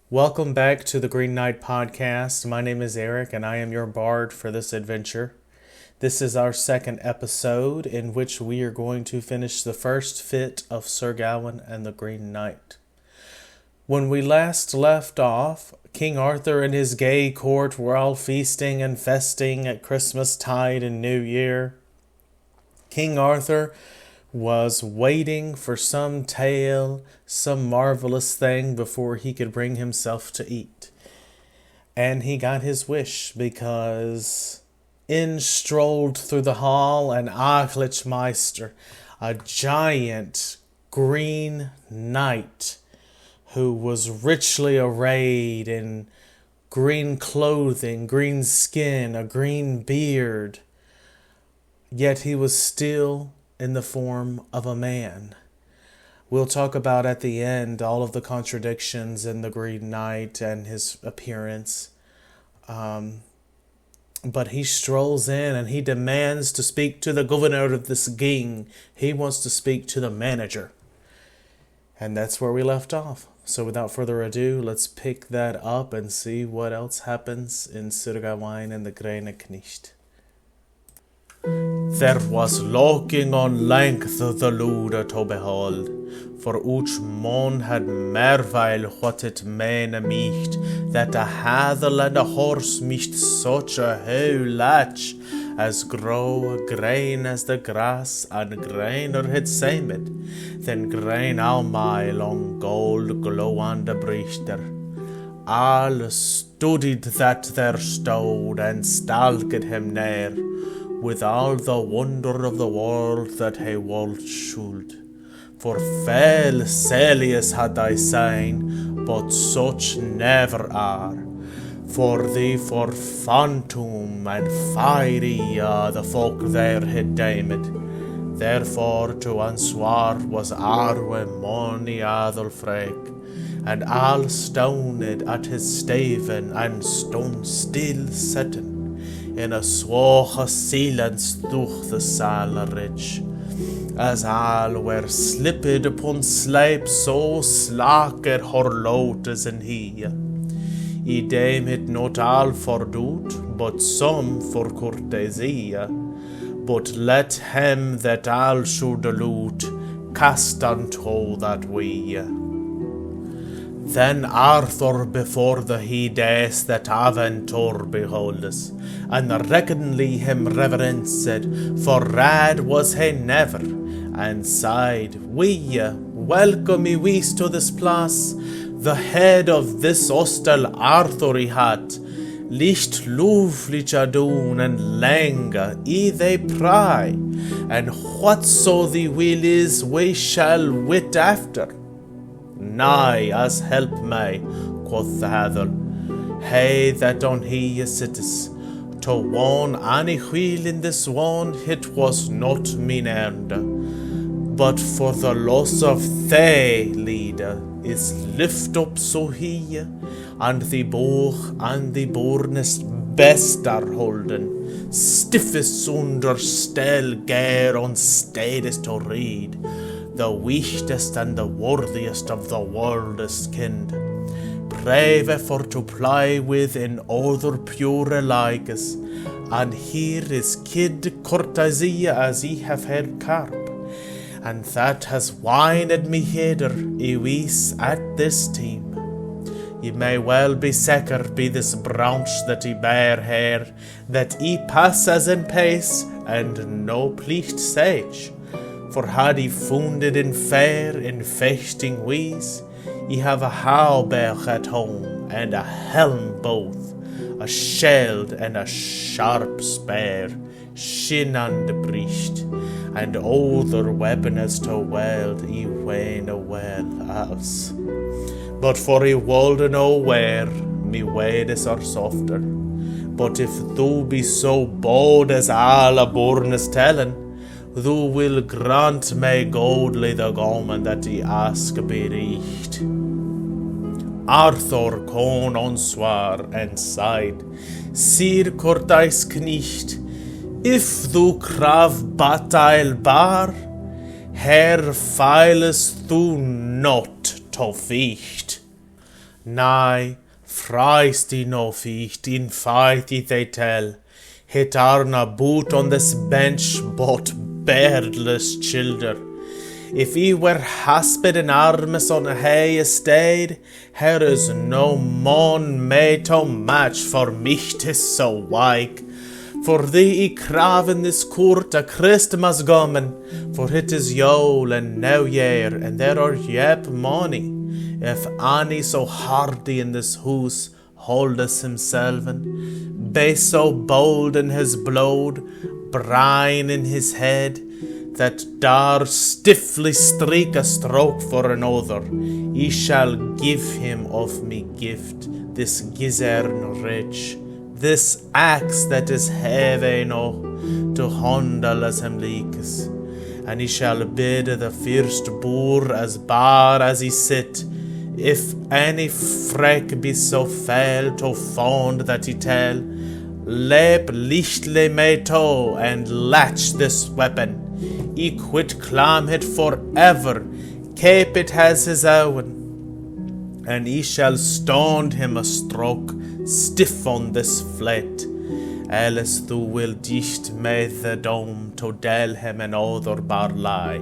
Welcome back to the Green Knight podcast. My name is Eric and I am your bard for this adventure. This is our second episode in which we are going to finish the first Fitt of Sir Gawain and the Green Knight. When we last left off, King Arthur and his gay court were all feasting and festing at Christmas tide and New Year. King Arthur was waiting for some tale, some marvelous thing before he could bring himself to eat. And he got his wish because in strolled through the hall an Meister, a giant green knight who was richly arrayed in green clothing, green skin, a green beard. Yet he was still in the form of a man. We'll talk about at the end all of the contradictions in the Green Knight and his appearance. But he strolls in and he demands to speak to the governor of this king. He wants to speak to the manager. And that's where we left off. So without further ado, let's pick that up and see what else happens in Sir Gawain and the Green Knight. There was looking on length the lude to behold, for each mon had merveil what it mene micht, that a hathel and a horse micht such a hoe latch, as grow grain as the grass, and grainer had samed, then grain all mile on gold glow on the brichter. All studied that there stode, and stalked him near, with all the wonder of the world that he wold should. For fell Celius had I seen, but such never are. For thee for phantom and fiery the folk there had deemed. Therefore to answer was Arwe mony adel frek, and all stoned at his staven and stone still sitten. In a swache silence through the sale ridge, as all were slipped upon sleep, so slacker horlotes and he. I deem it not all for doot, but some for courtesy. But let him that all should loot cast unto that we. Then Arthur before the he days that aventure beholds, and reckonly him reverenced, for rad was he never, and sighed, We welcome me wees to this place, the head of this hostel Arthur he had, licht looflich adoon and langa, they pry, and whatso the will is we shall wit after. Nay, as help me, quoth the hathel, hey that on he sitteth, to one any wheel in this one it was not mine end, but for the loss of they leader is lift up so he, and the bow and the bornest best are holden, stiffest under still gare on steadest to read, the weakest and the worthiest of the world's kind. Brave for to ply with in other pure likes, and here is kid courtesy as ye have heard carp, and that has wined me hither, wees at this time. Ye may well be secure be this branch that ye bear here, that ye pass as in pace, and no pleased sage. For had he founded in fair, in feasting ways, ye have a hauberk at home, and a helm both, a shield and a sharp spear, shin on the breast, and other weapon as to weld ye wane well as. But for he wolde no where, me wades are softer. But if thou be so bold as all a born is telling, thou will grant me godly the garment that he ask be reached. Arthur kon answer and sighed, Sir Cortais Knecht, if thou crav batile bar, her feilest thou not to ficht. Nay, Christ no ficht, in fight they tell, hit arna boot on this bench but beardless childer. If he were hasped in armes on a hay estate, here is no mon made to match for mich tis so wike. For thee craven this court a Christmas gommen, for it is Yule and New Year, and there are yep money. If any so hardy in this house holdeth himself, and be so bold in his blood, brine in his head, that dar stiffly streak a stroke for another, he shall give him of me gift, this gizern rich, this axe that is heavy no, to handle as him likes, and he shall bid the first boor as bar as he sit, if any freck be so fail to fond that he tell, lep lichtly me to and latch this weapon, he quit clam it forever, keep it as his own, and he shall stand him a stroke stiff on this flat, else thou will dicht me the dome to tell him another bar lie,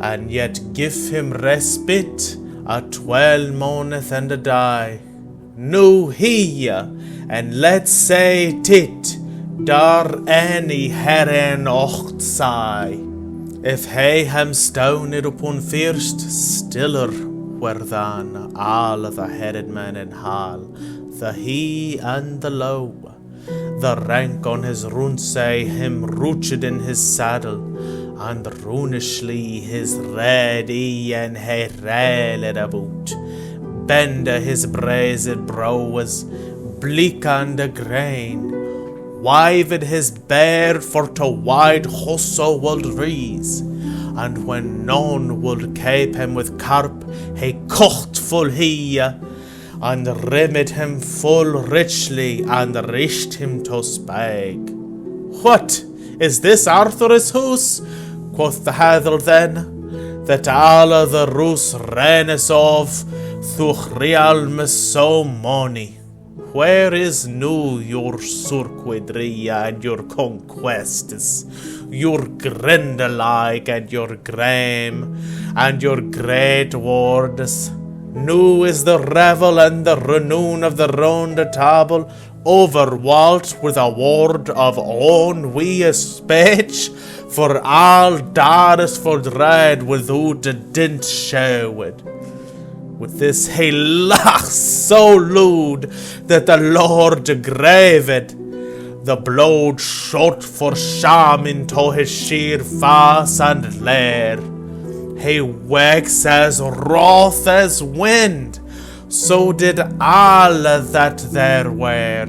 and yet give him respite a 12 month and a die. No here, and let's say tit, dar any herren ocht say. If he hem stoned upon first, stiller were than all the headed men in hall, the he and the low. The rank on his run say him rooted in his saddle, and runishly his ready and he railed about. Bende his brazen brow was bleak and a grain, wived his beard for to wide hustle would rees, and when none would cape him with carp, he cocht full he, and rimmed him full richly, and rished him to spag. What, is this Arthur's house? Quoth the Hathel then, that all of the Roos renes of thuch realm so mony. Where is now your surquidria and your conquests, your grindelike and your graham, and your great words? Now is the revel and the renown of the round table overwalt with a word of ennui speech, for all dares for dread without a dint showed. With this he laughed so loud that the Lord graved, the blood shot for shame into his sheer face and lair. He waxed as wroth as wind, so did all that there were.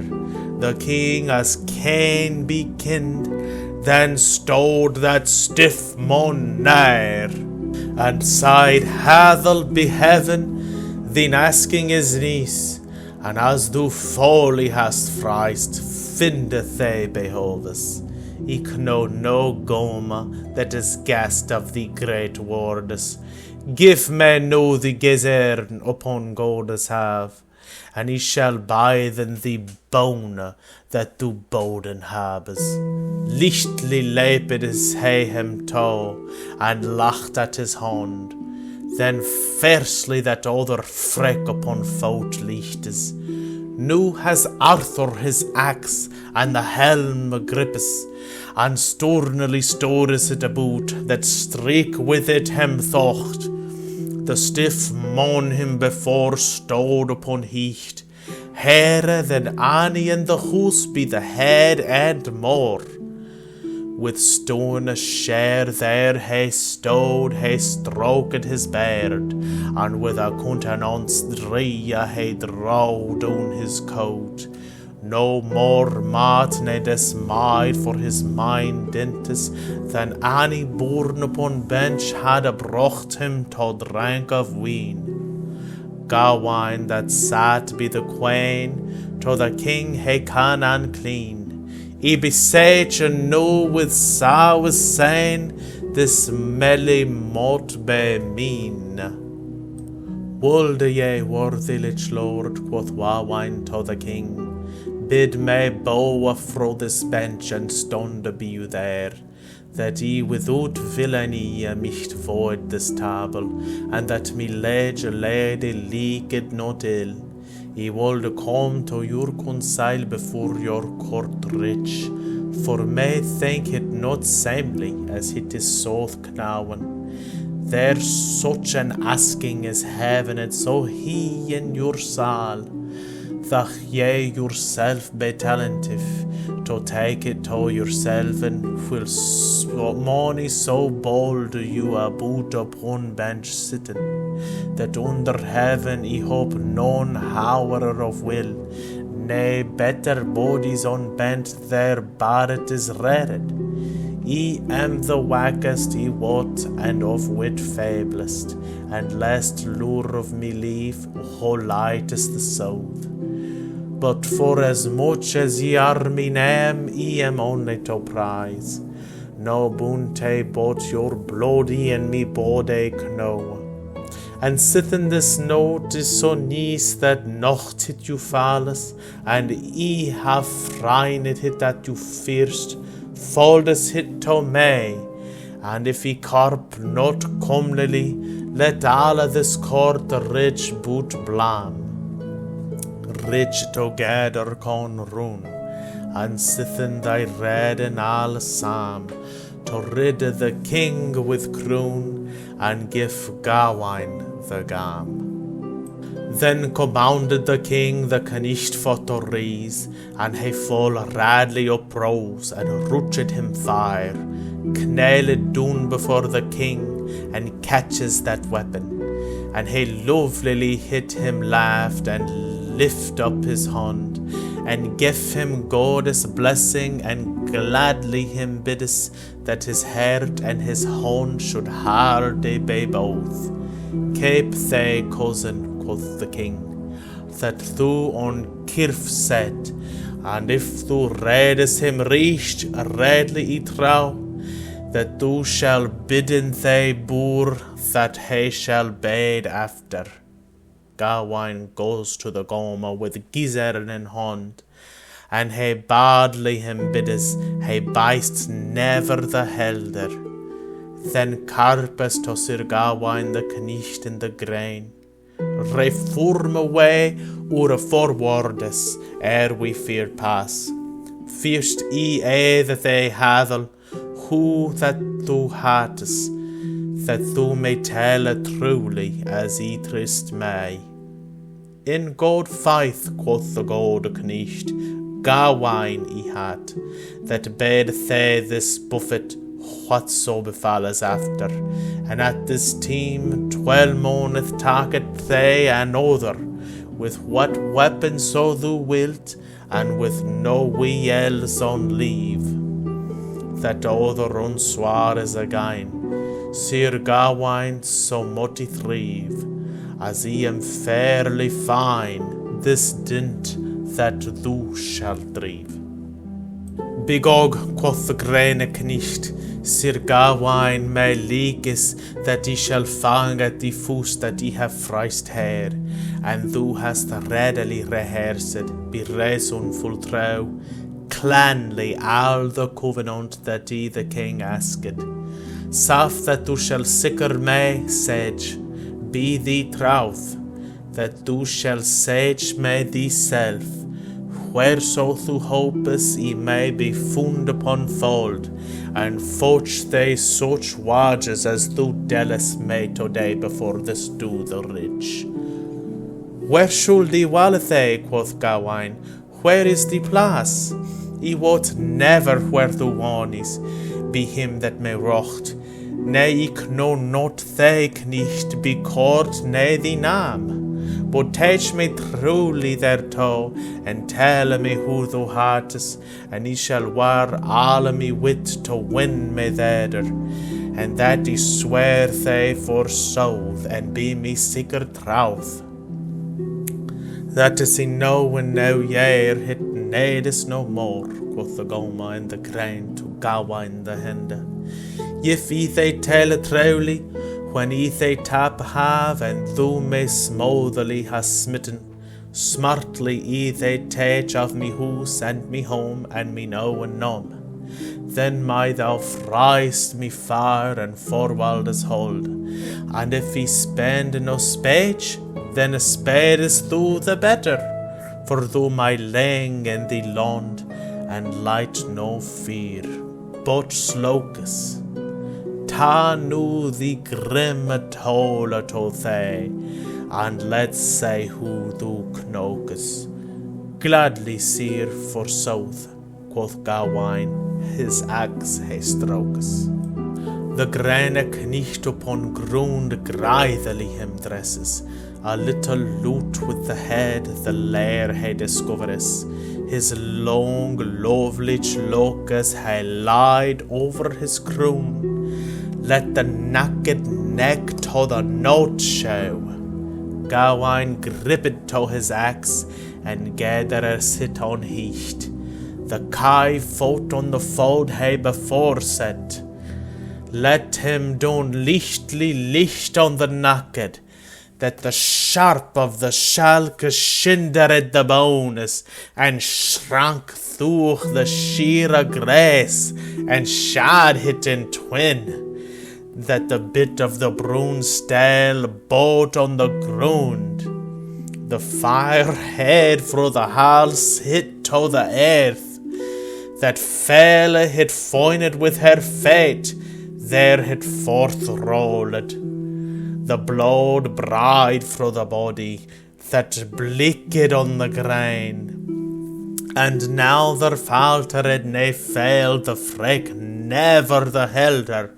The king as Cain be kinned, then stowed that stiff mon nigher, and sighed Hathel be heaven, then asking his niece, and as thou folly hast friest, findeth they behovus. Ik know no goma that is guest of the great words. Give me no the gizern upon godes have, and he shall bide in the bone that thou boden habes. Lichtly leped is he him toe, and lacht at his hand. Then fiercely that other freck upon foot lichtes. Now has Arthur his axe, and the helm grippes, and sturnily stores it about, that streak with it him thocht. The stiff mon him before stowed upon hecht, haire than any in the house be the head and more. With stone a share there he stowed, he stroked his beard, and with a countenance dry he drew down his coat. No more mat ne dismayed for his mind dintes than any born upon bench had brought him to drink of wine. Gawayne that sat be the queen, to the king he can unclean. He besage and know with sour saying, this melly mot be mean. Would ye, worthy liege lord, quoth Gawayne to the king, bid me bow fro this bench and stoned be you there, that ye without villainy micht void this table, and that me liege lady leaked not ill. Ye would come to your counsel before your court rich, for me think it not seemly as it is so known. There's such an asking as heaven and so he in your saal, that ye yourself be talentive to take it to yourself, and will money so bold you about upon bench sitting, that under heaven ye hope none hour of will, nay better bodies unbent there bar it is reared. Ye am the wackest ye wot, and of wit fablest, and last lure of me leaf, how light is the south. But for as much as ye are me name, ye am only to prize. No bounty but your bloody and me body know. And sithin this note is so nice that nocht it you falles, and ye have frine it that you first foldest hit to me, and if ye carp not comely, let all of this court rich boot blam. Rich together con run, and sithin thy red and all sam, to rid the king with croon, and give Gawayne the gam. Then commanded the king the knicht for to rise, and he full radly uprose, and rooted him fire, knailed down before the king, and catches that weapon. And he lovelily hit him laughed, and lift up his hand, and give him God's blessing, and gladly him biddest that his heart and his hand should hardy be both. Keep thy cousin, quoth the king, that thou on kirf set, and if thou redest him reached redly trow, that thou shall bidden thy boor that he shall bade after. Gawayne goes to the goma with gizzard in hand, and he badly him biddes, he bites never the helder. Then carpes to Sir Gawain the knicht in the grain, reform away or forwardes ere we fear pass. First that they hathel, who that thou hattest, that thou may tell it truly as ye trist may. In God faith, quoth the God knicht, Gawayne he had, that bade they this buffet whatso befall us after, and at this time 12 moneth taketh they another, with what weapon so thou wilt, and with no we else on leave. That other unswar is again, Sir Gawain so mutty thrive, as he am fairly fine, this dint that thou shalt drive. Bigog, quoth the graine knicht, Sir Gawain may leakes that he shall fang at the foot that he have freist hair, and thou hast readily rehearsed, be reason full trow, clanly all the covenant that he the king asked. Saf that thou shall sicker me, sage, be thee troth, that thou shall sage me thee self, whereso thou hopest he may be found upon fold, and fetch they such wages as thou tellest me today before this do the rich. Where should thee walleth they, quoth Gawayne, where is the place? He wot never where thou warnies, be him that may rocht, nay ik know not thy knicht be court nay the name. But teach me truly thereto, and tell me who thou heartest, and he shall wear all me wit to win me thither, and that he swear they for south, and be me sicker troth. That is he know and now year it needest no more, quoth the goma and the crane to Gawayne the hender. If ye they tell it truly, When they tap have and thou me smoothly has smitten, smartly they take of me house and me home and me no and none. Then my thou friest me far and forwardest hold, and if he spend no speech, then a sparest thou the better, for thou my laying in the land, and light no fear, but slocus. Ta nu the grim toll to they, and let's say who thou knocus. Gladly, sir, for south, quoth Gawayne, his axe he strokes. The grane knecht upon ground grithily him dresses, a little loot with the head the lair he discoveres. His long lovely locus he lied over his crown. Let the naked neck to the note show. Gawayne gripped to his axe, and gatherer sit on heat. The kai fought on the fold he before said. Let him down licht on the naked, that the sharp of the shalk shindered the bones, and shrank through the sheer grace, and shad hit in twin, that the bit of the brown stale bowed on the ground. The fire head fro the halls hit to the earth, that fell hit foined with her fate, there hit forth rolled. The blood bride fro the body, that blicked on the grain. And now there faltered ne failed the freck, never the helder,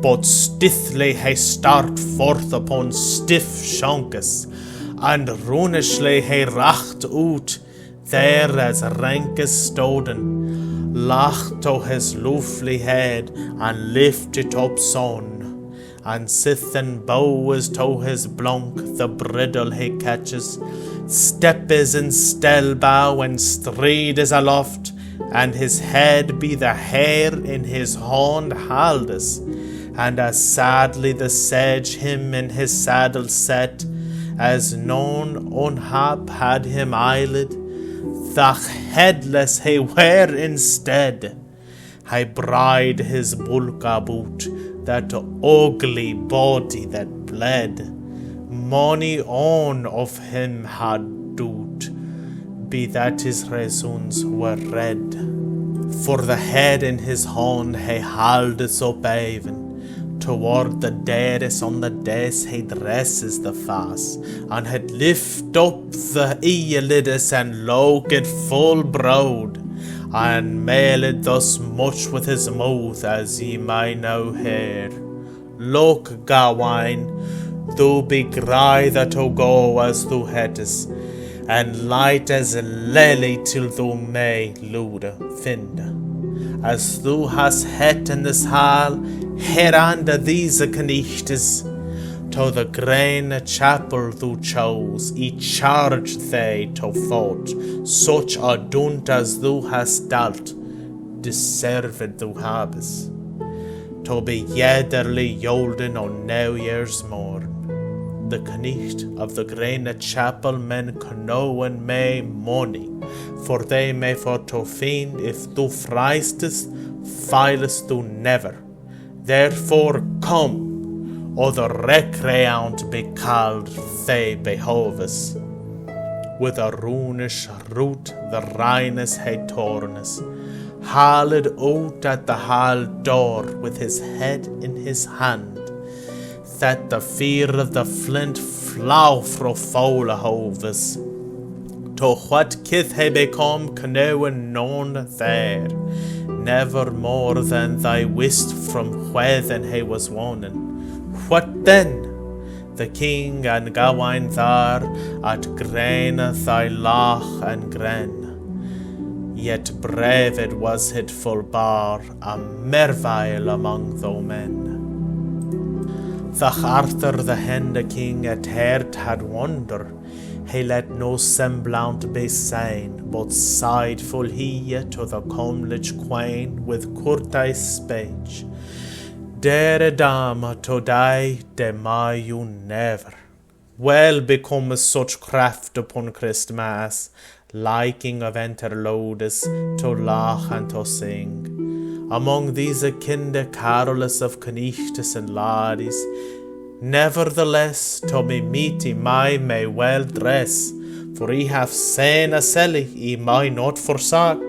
but stithly he start forth upon stiff shonkus, and runishly he racht out, there as rank as stoden, lacht to his lovely head, and lift it up son, and sithen bows to his blunk, the bridle he catches, step is in stell bow, and stride is aloft, and his head be the hair in his hand haldes, and as sadly the sedge him in his saddle set, as none unhap had him eyelid, thach headless he were instead. He bride his bulk about, that ugly body that bled. Mony on of him had doot, be that his reasons were red. For the head in his hand he haldeth up even, toward the dais on the dais he dresses the face, and had lift up the eyelids and looked full broad, and mailed thus much with his mouth as ye may now hear. Look, Gawayne, thou be grither to go as thou hettest, and light as a lily till thou may lude finde. As thou hast het in this hall, heranda these knichtes, to the green chapel thou chose, each charge they to fought, such a dunt as thou hast dealt, deserved thou habest, to be yederly yolden on New Year's morn. The knicht of the green chapel men knowen may money, for they may for to find if thou friestest, filest thou never. Therefore come, or the recreant be called they behoves. With a runish root the Rhinus he tornes, haled out at the hall door with his head in his hand, that the fear of the flint flow fro foul hoves. To what kith he become canoeing none there, never more than thy wist from whethen he was wonen. What then? The king and Gawayne there at grain thy lach and gren. Yet brave it was it full bar, a merveil among tho men. Thach Arthur the Hende king at heart had wonder, he let no semblant be seen, but sighed full he to the comlich quain with courteous speech. Dere dama to die de my you never. Well becomes such craft upon Christmas, liking of interlodes to laugh and to sing. Among these kinder carolers of knights and laddies, nevertheless to me meety my may well dress, for he hath seen a selly he might not forsake.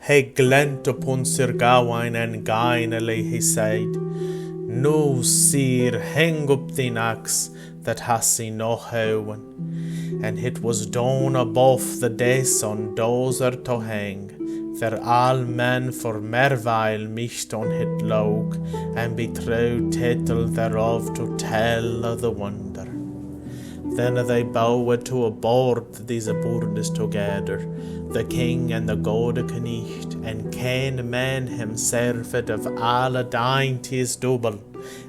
He glent upon Sir Gawain and Gawayne he said, No, sir, hang up thine axe that has seen no howen. And it was dawn above the days on dozer to hang, there all men for mervile mischt on hit log, and betrowed title thereof to tell of the wonder. Then they bowed to aboard these boordes together, the king and the god knight, and ken man himself of all dainties double,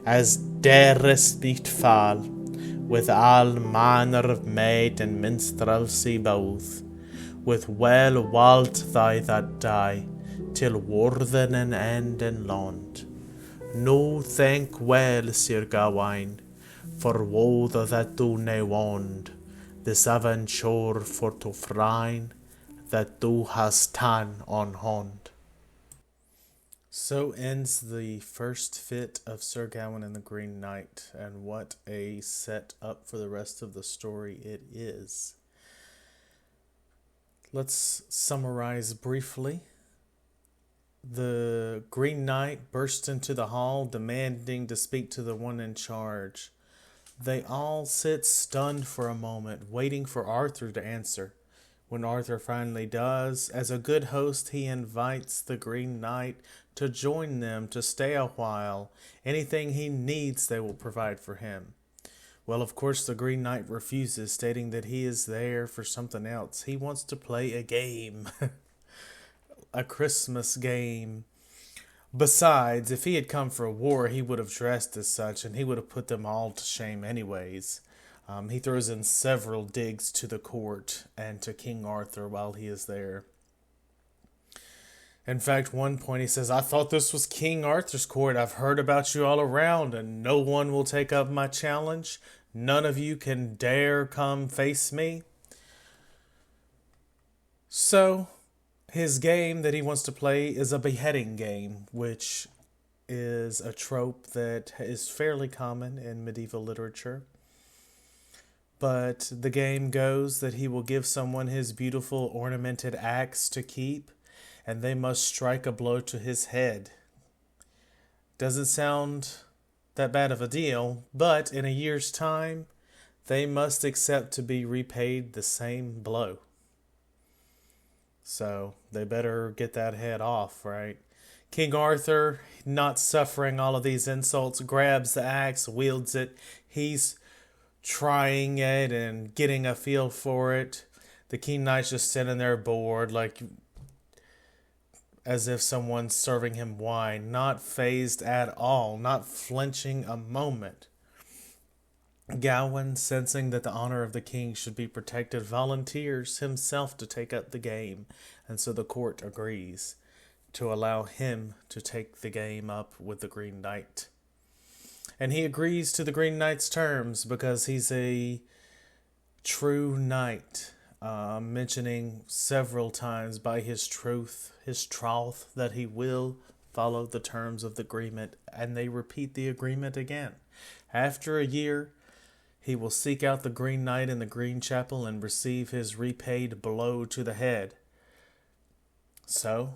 as darest beat fall, with all manner of maid and minstrelsy both, with well walt thy that die, till warthen an end and lond. No thank well, Sir Gawain, for woe that do ne wand, this aventure for to frine, that thou hast done on hond. So ends the first Fitt of Sir Gawain and the Green Knight, and what a set up for the rest of the story it is. Let's summarize briefly. The Green Knight burst into the hall, demanding to speak to the one in charge. They all sit stunned for a moment, waiting for Arthur to answer. When Arthur finally does, as a good host, he invites the Green Knight to join them to stay a while. Anything he needs, they will provide for him. Well, of course, the Green Knight refuses, stating that he is there for something else. He wants to play a game, a Christmas game. Besides, if he had come for a war, he would have dressed as such, and he would have put them all to shame anyways. He throws in several digs to the court and to King Arthur while he is there. In fact, one point he says, I thought this was King Arthur's court. I've heard about you all around, and no one will take up my challenge. None of you can dare come face me. So, his game that he wants to play is a beheading game, which is a trope that is fairly common in medieval literature. But the game goes that he will give someone his beautiful ornamented axe to keep, and they must strike a blow to his head. Doesn't sound that bad of a deal, but in a year's time, they must accept to be repaid the same blow. So they better get that head off, right? King Arthur, not suffering all of these insults, grabs the axe, wields it. He's trying it and getting a feel for it. The King Knight's just sitting there bored, like as if someone's serving him wine, not fazed at all, not flinching a moment. Gawain, sensing that the honor of the king should be protected, volunteers himself to take up the game, and so the court agrees to allow him to take the game up with the Green Knight. And he agrees to the Green Knight's terms because he's a true knight, mentioning several times by his troth, that he will follow the terms of the agreement, and they repeat the agreement again. After a year, he will seek out the Green Knight in the Green Chapel and receive his repaid blow to the head. So,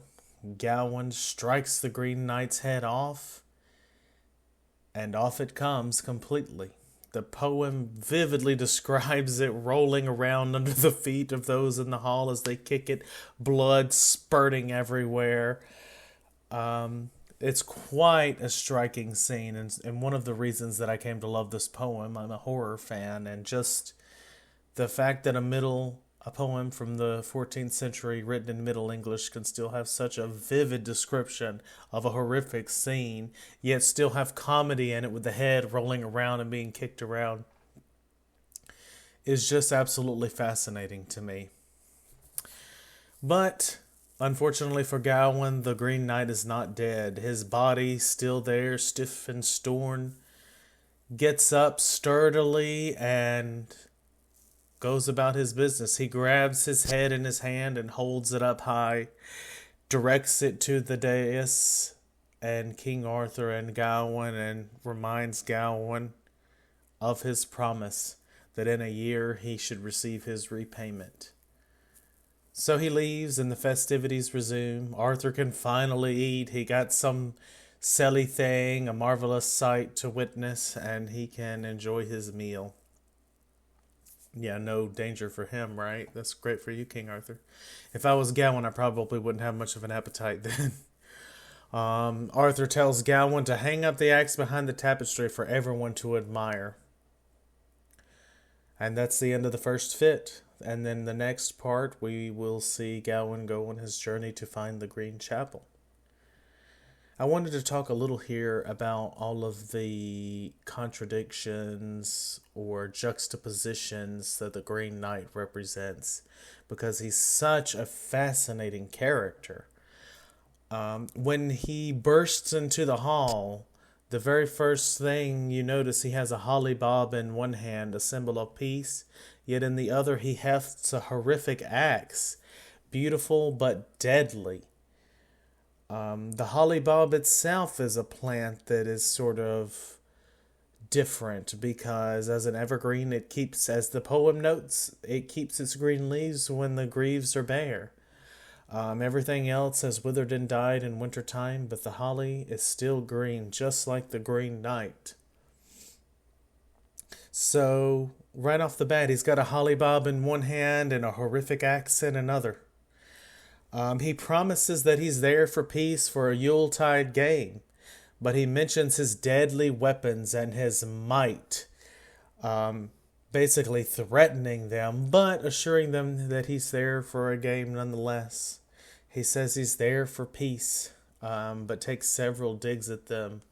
Gawain strikes the Green Knight's head off, and off it comes completely. The poem vividly describes it rolling around under the feet of those in the hall as they kick it, blood spurting everywhere. It's quite a striking scene, and one of the reasons that I came to love this poem. I'm a horror fan, and just the fact that a poem from the 14th century written in Middle English can still have such a vivid description of a horrific scene, yet still have comedy in it with the head rolling around and being kicked around, is just absolutely fascinating to me. But Unfortunately for Gawain, the Green Knight is not dead. His body still there, stiff and torn, gets up sturdily and goes about his business. He grabs his head in his hand and holds it up high, directs it to the dais and King Arthur and Gawain, and reminds Gawain of his promise that in a year he should receive his repayment. So he leaves and the festivities resume. Arthur can finally eat. He got some silly thing, a marvelous sight to witness, and he can enjoy his meal. Yeah, no danger for him, right? That's great for you, King Arthur. If I was Gawain, I probably wouldn't have much of an appetite then. Arthur tells Gawain to hang up the axe behind the tapestry for everyone to admire. And that's the end of the first Fitt. And then the next part, we will see Gawayne go on his journey to find the Green Chapel. I wanted to talk a little here about all of the contradictions or juxtapositions that the Green Knight represents, because he's such a fascinating character. When he bursts into the hall, the very first thing you notice, he has a holly bob in one hand, a symbol of peace, yet in the other he hefts a horrific axe, beautiful but deadly. The holly bob itself is a plant that is sort of different because as an evergreen, it keeps, as the poem notes, it keeps its green leaves when the greaves are bare. Everything else has withered and died in winter time, but the holly is still green, just like the Green Knight. So, right off the bat, he's got a holly bob in one hand and a horrific axe in another. He promises that he's there for peace for a Yuletide game, but he mentions his deadly weapons and his might, basically threatening them, but assuring them that he's there for a game nonetheless. He says he's there for peace, but takes several digs at them.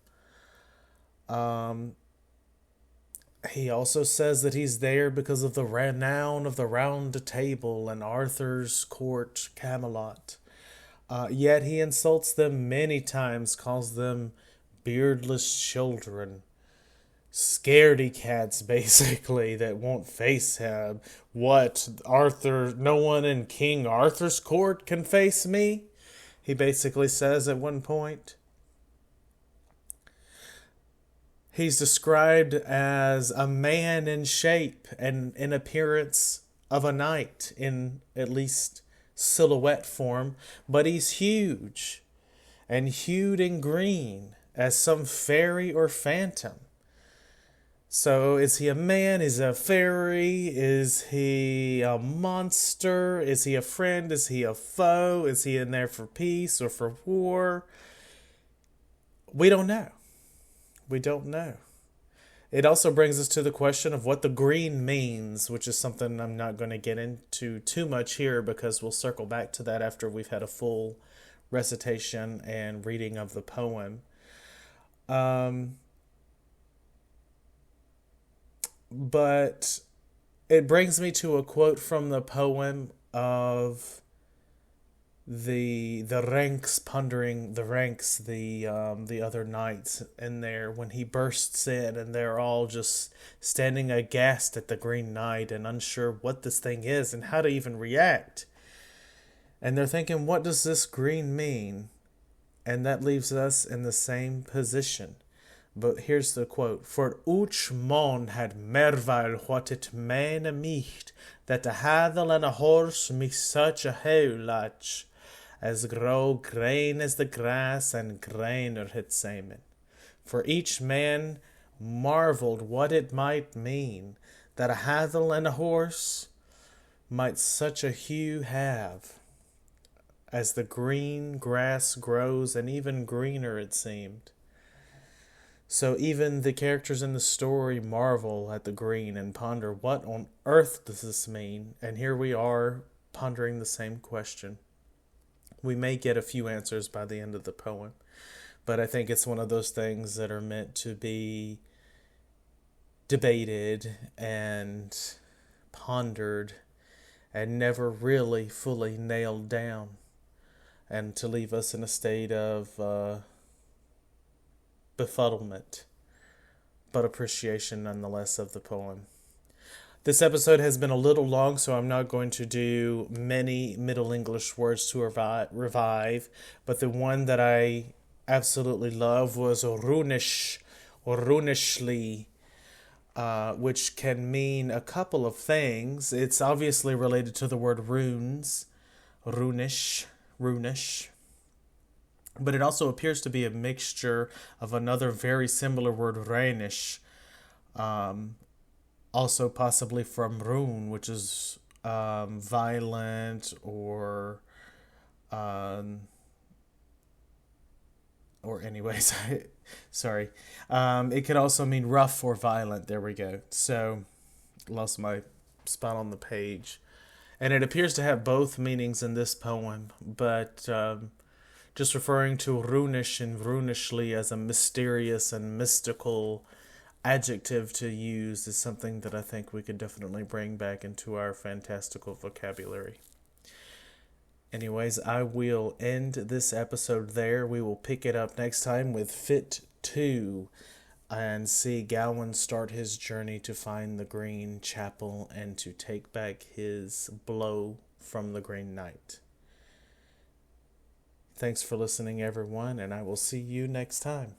He also says that he's there because of the renown of the Round Table and Arthur's court, Camelot. Yet he insults them many times, calls them beardless children, scaredy cats, basically, that won't face him. What, Arthur, no one in King Arthur's court can face me? He basically says at one point. He's described as a man in shape and in appearance of a knight, in at least silhouette form, but he's huge and hued in green as some fairy or phantom. So is he a man? Is he a fairy? Is he a monster? Is he a friend? Is he a foe? Is he in there for peace or for war? We don't know. We don't know. It also brings us to the question of what the green means, which is something I'm not going to get into too much here because we'll circle back to that after we've had a full recitation and reading of the poem. But it brings me to a quote from the poem of the ranks pondering the ranks, the other knights in there, when he bursts in and they're all just standing aghast at the Green Knight and unsure what this thing is and how to even react. And they're thinking, what does this green mean? And that leaves us in the same position. But here's the quote. For each mon had merveil what it mene micht, that a hadel and a horse me such a heulach, as grow grain as the grass and grainer het semen. For each man marveled what it might mean, that a hadel and a horse might such a hue have, as the green grass grows, and even greener it seemed. So even the characters in the story marvel at the green and ponder, what on earth does this mean? And here we are pondering the same question. We may get a few answers by the end of the poem, but I think it's one of those things that are meant to be debated and pondered and never really fully nailed down. and to leave us in a state of befuddlement, but appreciation nonetheless of the poem. This episode has been a little long, so I'm not going to do many Middle English words to revive, but the one that I absolutely love was runish, or runishly, which can mean a couple of things. It's obviously related to the word runes, runish, but it also appears to be a mixture of another very similar word, rhaenish, also possibly from rune, which is violent or anyways, sorry. It could also mean rough or violent. There we go. So, lost my spot on the page. And it appears to have both meanings in this poem, but just referring to runish and runishly as a mysterious and mystical adjective to use is something that I think we could definitely bring back into our fantastical vocabulary. Anyways, I will end this episode there. We will pick it up next time with Fitt 2 and see Gawayne start his journey to find the Green Chapel and to take back his blow from the Green Knight. Thanks for listening, everyone, and I will see you next time.